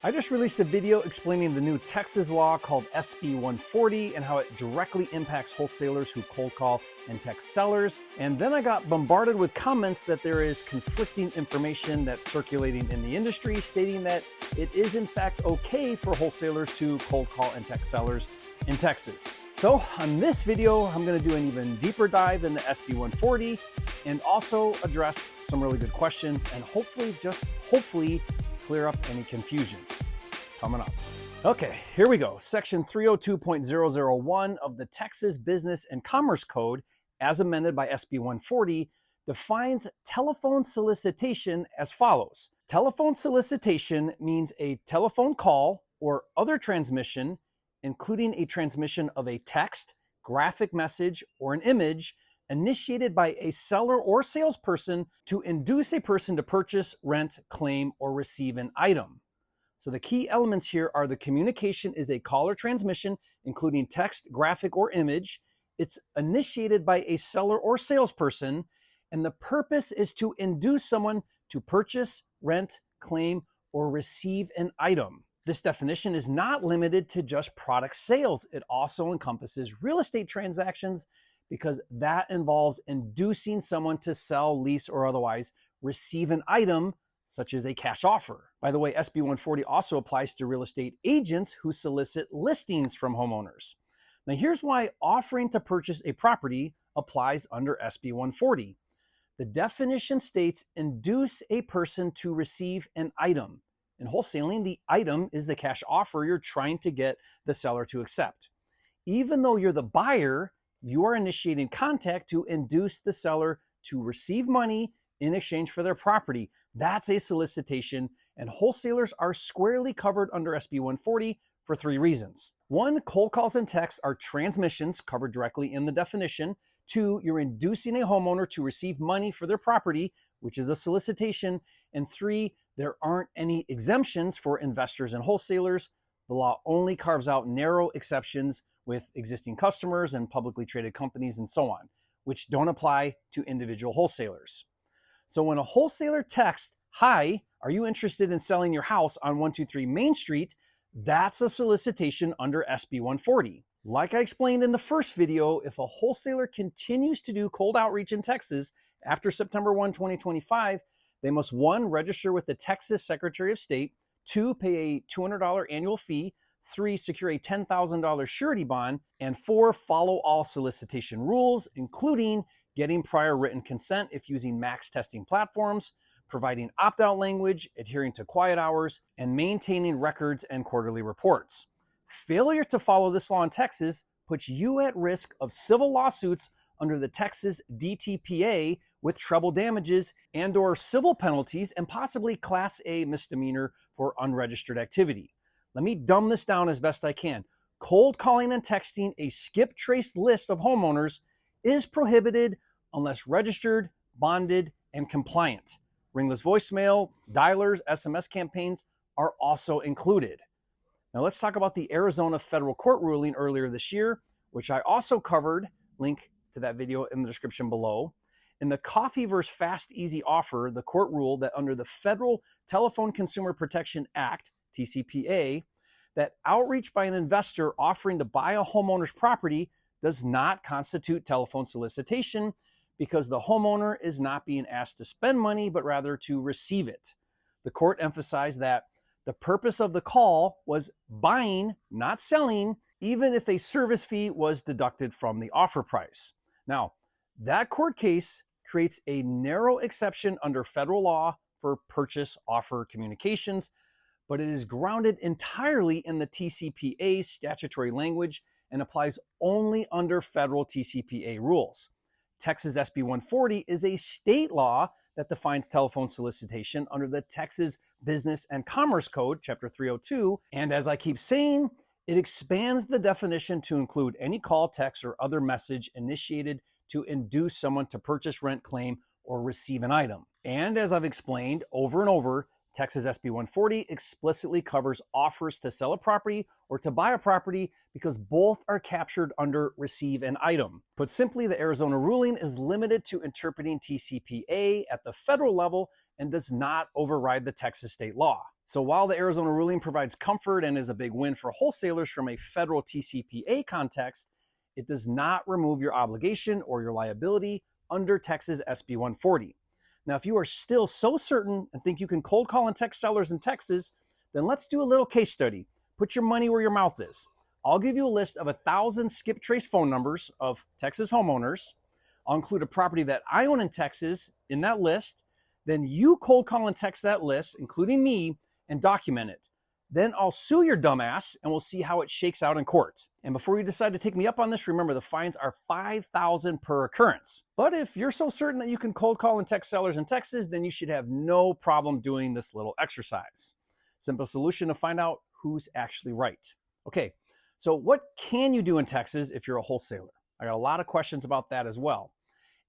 I just released a video explaining the new Texas law called SB 140 and how it directly impacts wholesalers who cold call and text sellers. And then I got bombarded with comments that there is conflicting information that's circulating in the industry stating that it is in fact okay for wholesalers to cold call and text sellers in Texas. So on this video, I'm going to do an even deeper dive into SB 140 and also address some really good questions and hopefully clear up any confusion. Coming up. Okay, here we go. Section 302.001 of the Texas Business and Commerce Code, as amended by SB 140, defines telephone solicitation as follows. Telephone solicitation means a telephone call or other transmission, including a transmission of a text, graphic message, or an image, initiated by a seller or salesperson to induce a person to purchase, rent, claim, or receive an item. So the key elements here are the communication is a call or transmission, including text, graphic, or image. It's initiated by a seller or salesperson, and the purpose is to induce someone to purchase, rent, claim, or receive an item. This definition is not limited to just product sales. It also encompasses real estate transactions because that involves inducing someone to sell, lease, or otherwise receive an item such as a cash offer. By the way, SB 140 also applies to real estate agents who solicit listings from homeowners. Now here's why offering to purchase a property applies under SB 140. The definition states induce a person to receive an item. In wholesaling, the item is the cash offer you're trying to get the seller to accept. Even though you're the buyer, you are initiating contact to induce the seller to receive money in exchange for their property. That's a solicitation, and wholesalers are squarely covered under SB 140 for three reasons. One, cold calls and texts are transmissions covered directly in the definition. Two, you're inducing a homeowner to receive money for their property, which is a solicitation. And three, there aren't any exemptions for investors and wholesalers. The law only carves out narrow exceptions with existing customers and publicly traded companies and so on, which don't apply to individual wholesalers. So when a wholesaler texts, "Hi, are you interested in selling your house on 123 Main Street?" that's a solicitation under SB 140. Like I explained in the first video, if a wholesaler continues to do cold outreach in Texas after September 1, 2025, they must 1, register with the Texas Secretary of State, 2, pay a $200 annual fee, 3, secure a $10,000 surety bond, and 4, follow all solicitation rules, including getting prior written consent if using max testing platforms, providing opt-out language, adhering to quiet hours, and maintaining records and quarterly reports. Failure to follow this law in Texas puts you at risk of civil lawsuits under the Texas DTPA with treble damages and/or civil penalties and possibly Class A misdemeanor for unregistered activity. Let me dumb this down as best I can. Cold calling and texting a skip-traced list of homeowners is prohibited unless registered, bonded, and compliant. Ringless voicemail, dialers, SMS campaigns are also included. Now let's talk about the Arizona federal court ruling earlier this year, which I also covered. Link to that video in the description below. In the Coffee vs. Fast Easy offer, the court ruled that under the Federal Telephone Consumer Protection Act, TCPA, that outreach by an investor offering to buy a homeowner's property does not constitute telephone solicitation because the homeowner is not being asked to spend money, but rather to receive it. The court emphasized that the purpose of the call was buying, not selling, even if a service fee was deducted from the offer price. Now, that court case creates a narrow exception under federal law for purchase offer communications, but it is grounded entirely in the TCPA's statutory language and applies only under federal TCPA rules. Texas SB 140 is a state law that defines telephone solicitation under the Texas Business and Commerce Code, Chapter 302, and as I keep saying, it expands the definition to include any call, text, or other message initiated to induce someone to purchase, rent, claim, or receive an item. And as I've explained over and over, Texas SB 140 explicitly covers offers to sell a property or to buy a property because both are captured under receive an item. Put simply, the Arizona ruling is limited to interpreting TCPA at the federal level and does not override the Texas state law. So while the Arizona ruling provides comfort and is a big win for wholesalers from a federal TCPA context, it does not remove your obligation or your liability under Texas SB 140. Now, if you are still so certain and think you can cold call and text sellers in Texas, then let's do a little case study. Put your money where your mouth is. I'll give you a list of 1,000 skip trace phone numbers of Texas homeowners. I'll include a property that I own in Texas in that list. Then you cold call and text that list, including me, and document it. Then I'll sue your dumbass and we'll see how it shakes out in court. And before you decide to take me up on this, remember the fines are $5,000 per occurrence. But if you're so certain that you can cold call and text sellers in Texas, then you should have no problem doing this little exercise. Simple solution to find out who's actually right. Okay, so what can you do in Texas if you're a wholesaler? I got a lot of questions about that as well.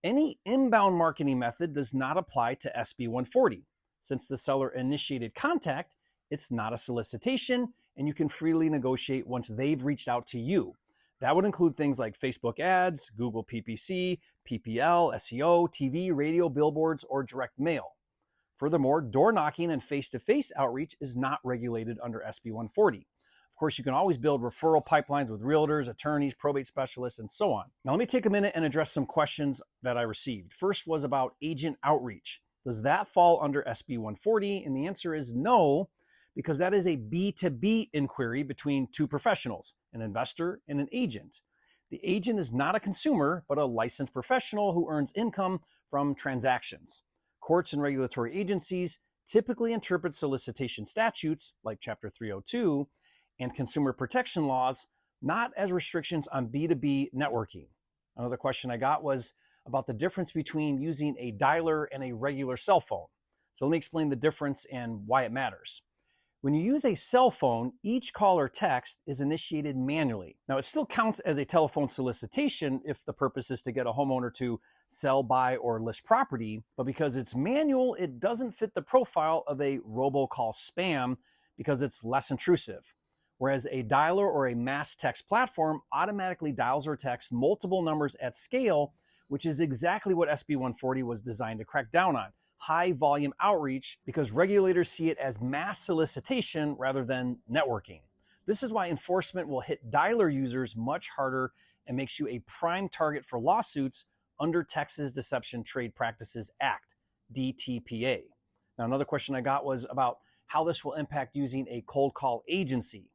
Any inbound marketing method does not apply to SB 140. Since the seller initiated contact, it's not a solicitation, and you can freely negotiate once they've reached out to you. That would include things like Facebook ads, Google PPC, PPL, SEO, TV, radio, billboards, or direct mail. Furthermore, door knocking and face-to-face outreach is not regulated under SB 140. Of course, you can always build referral pipelines with realtors, attorneys, probate specialists, and so on. Now, let me take a minute and address some questions that I received. First was about agent outreach. Does that fall under SB 140? And the answer is no, because that is a B2B inquiry between two professionals, an investor and an agent. The agent is not a consumer, but a licensed professional who earns income from transactions. Courts and regulatory agencies typically interpret solicitation statutes, like Chapter 302, and consumer protection laws, not as restrictions on B2B networking. Another question I got was about the difference between using a dialer and a regular cell phone. So let me explain the difference and why it matters. When you use a cell phone, each call or text is initiated manually. Now, it still counts as a telephone solicitation if the purpose is to get a homeowner to sell, buy, or list property, but because it's manual, it doesn't fit the profile of a robocall spam because it's less intrusive. Whereas a dialer or a mass text platform automatically dials or texts multiple numbers at scale, which is exactly what SB 140 was designed to crack down on. High volume outreach, because regulators see it as mass solicitation rather than networking. This is why enforcement will hit dialer users much harder and makes you a prime target for lawsuits under Texas Deception Trade Practices Act, DTPA. Now, another question I got was about how this will impact using a cold call agency.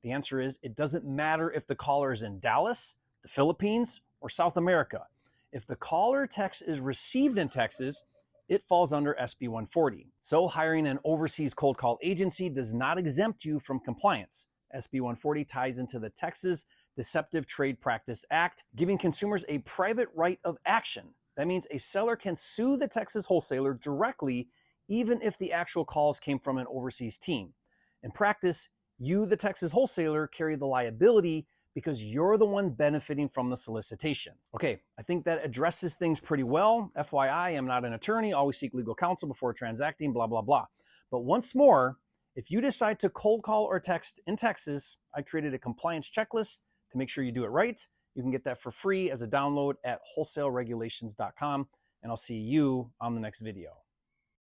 The answer is it doesn't matter if the caller is in Dallas, the Philippines, or South America. If the call or text is received in Texas, it falls under SB 140. So hiring an overseas cold call agency does not exempt you from compliance. SB 140 ties into the Texas Deceptive Trade Practice Act, giving consumers a private right of action. That means a seller can sue the Texas wholesaler directly, even if the actual calls came from an overseas team. In practice, you, the Texas wholesaler, carry the liability because you're the one benefiting from the solicitation. Okay, I think that addresses things pretty well. FYI, I'm not an attorney, always seek legal counsel before transacting, blah, blah, blah. But once more, if you decide to cold call or text in Texas, I created a compliance checklist to make sure you do it right. You can get that for free as a download at wholesaleregulations.com, and I'll see you on the next video.